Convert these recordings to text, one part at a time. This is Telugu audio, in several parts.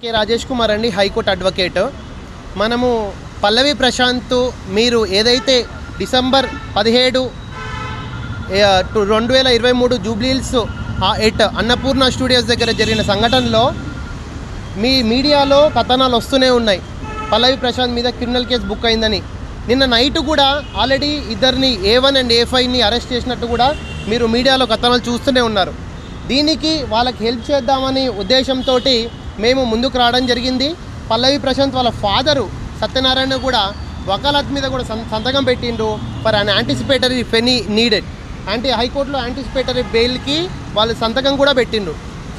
కే రాజేష్ కుమార్ అండి, హైకోర్టు అడ్వకేట్. మనము పల్లవి ప్రశాంత్ మీరు ఏదైతే డిసెంబర్ 17, 2023 జూబ్లీహిల్స్ అన్నపూర్ణ స్టూడియోస్ దగ్గర జరిగిన సంఘటనలో మీ మీడియాలో కథనాలు వస్తూనే ఉన్నాయి. పల్లవి ప్రశాంత్ మీద క్రిమినల్ కేసు బుక్ అయిందని. నిన్న నైట్ కూడా ఆల్రెడీ ఇద్దరిని A1 అండ్ A5ని అరెస్ట్ చేసినట్టు కూడా మీరు మీడియాలో కథనాలు చూస్తూనే ఉన్నారు. దీనికి వాళ్ళకి హెల్ప్ చేద్దామని ఉద్దేశంతో మేము ముందుకు రావడం జరిగింది. పల్లవి ప్రశాంత్ వాళ్ళ ఫాదరు సత్యనారాయణ కూడా వకాలత్ మీద కూడా సంతకం పెట్టిండ్రు ఫర్ అన్ యాంటిసిపేటరీ ఫెనీ నీడెడ్. హైకోర్టులో యాంటిసిపేటరీ బెయిల్కి వాళ్ళు సంతకం కూడా పెట్టిండ్రు.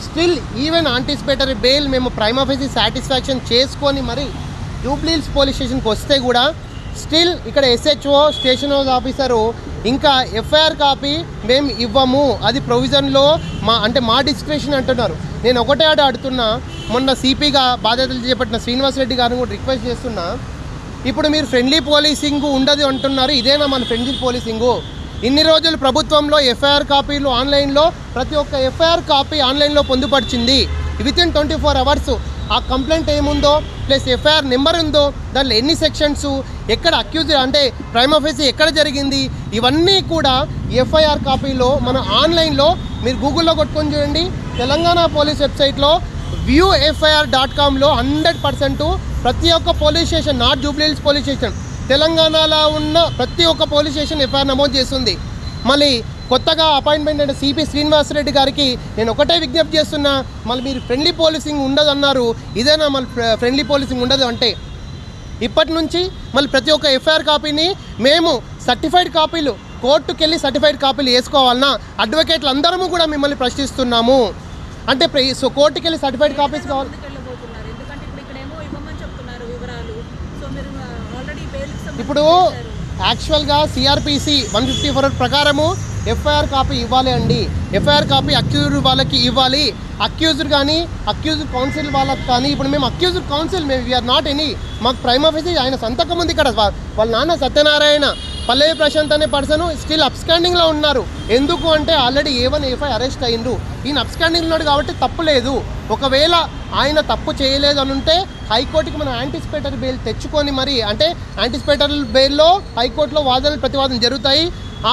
స్టిల్ ఈవెన్ యాంటిసిపేటరీ బెయిల్ మేము ప్రైమ్ ఆఫీసీ సాటిస్ఫాక్షన్ చేసుకొని మరి జూబ్లీహిల్స్ పోలీస్ స్టేషన్కి వస్తే కూడా స్టిల్ ఇక్కడ SHO స్టేషన్ హౌస్ ఆఫీసరు ఇంకా FIR కాపీ మేము ఇవ్వము, అది ప్రొవిజన్లో మా డిస్క్రిప్షన్ అంటున్నారు. నేను ఒకటే అడుగుతున్నా, మొన్న CPగా బాధ్యతలు చేపట్టిన శ్రీనివాసరెడ్డి గారిని కూడా రిక్వెస్ట్ చేస్తున్నా, ఇప్పుడు మీరు ఫ్రెండ్లీ పోలీసింగ్ ఉండదు అంటున్నారు, ఇదేనా మన ఫ్రెండ్లీ పోలీసింగు? ఇన్ని రోజులు ప్రభుత్వంలో FIR కాపీలు ఆన్లైన్లో ప్రతి ఒక్క FIR కాపీ ఆన్లైన్లో పొందుపరిచింది. వితిన్ 24 hours ఆ కంప్లైంట్ ఏముందో ప్లస్ FIR నెంబర్ ఉందో, దాంట్లో ఎన్ని సెక్షన్స్, ఎక్కడ అక్యూజ్ అంటే ప్రైమ్ ఆఫీసీ ఎక్కడ జరిగింది, ఇవన్నీ కూడా FIR కాపీలో మన ఆన్లైన్లో మీరు గూగుల్లో కొట్టుకొని చూడండి. తెలంగాణ పోలీస్ వెబ్సైట్లో viewfir.comలో 100% ప్రతి ఒక్క police station, not Jubilee Hills police station, తెలంగాణలో ఉన్న ప్రతి ఒక్క పోలీస్ స్టేషన్ FIR నమోదు చేస్తుంది. మళ్ళీ కొత్తగా అపాయింట్మెంట్ అయిన CP శ్రీనివాసరెడ్డి గారికి నేను ఒకటే విజ్ఞప్తి చేస్తున్నా, మళ్ళీ మీరు ఫ్రెండ్లీ పోలీసింగ్ ఉండదు అన్నారు, ఇదేనా మళ్ళీ ఫ్రెండ్లీ పోలీసింగ్ ఉండదు అంటే? ఇప్పటి నుంచి మళ్ళీ ప్రతి ఒక్క FIR కాపీని మేము సర్టిఫైడ్ కాపీలు కోర్టుకు వెళ్ళి సర్టిఫైడ్ కాపీలు వేసుకోవాలన్నా అడ్వకేట్లు అందరము కూడా మిమ్మల్ని ప్రశ్నిస్తున్నాము. అంటే సో కోర్టుకు వెళ్ళి సర్టిఫైడ్ కాపీస్ కావాలి. ఇప్పుడు యాక్చువల్గా CRPC 154 ప్రకారము FIR కాపీ ఇవ్వాలి అండి. FIR కాపీ అక్యూజ్డ్ వాళ్ళకి ఇవ్వాలి. అక్యూజ్డ్ కానీ అక్యూజ్డ్ కౌన్సిల్ వాళ్ళకి కానీ, ఇప్పుడు మేము అక్యూజ్డ్ కౌన్సిల్ మేము వీఆర్ నాట్ ఎనీ, మాకు ప్రైమ్ ఆఫీసీ ఆయన సంతకం ఉంది ఇక్కడ. వాళ్ళ నాన్న సత్యనారాయణ, పల్లవి ప్రశాంత్ అనే పర్సన్ స్టిల్ అబ్స్కాండింగ్లో ఉన్నారు. ఎందుకు అంటే ఆల్రెడీ A1 A5 అరెస్ట్ అయ్యిండ్రు. ఈయన అబ్స్కాండింగ్ ఉన్నాడు కాబట్టి తప్పు లేదు. ఒకవేళ ఆయన తప్పు చేయలేదు అని ఉంటే హైకోర్టుకి మనం యాంటిసిపేటరీ బెయిల్ తెచ్చుకొని మరి, అంటే యాంటిసిపేటరీ బెయిల్లో హైకోర్టులో వాదనలు ప్రతివాదన జరుగుతాయి.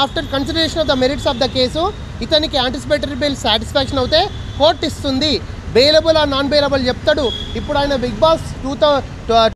After consideration of the merits of the case ఇతనికి యాంటిసిపేటరీ బెయిల్ సాటిస్ఫాక్షన్ అవుతే కోర్టు ఇస్తుంది. బెయిలబుల్ ఆ నాన్ బెయిలబుల్ చెప్తాడు. ఇప్పుడు ఆయన బిగ్ బాస్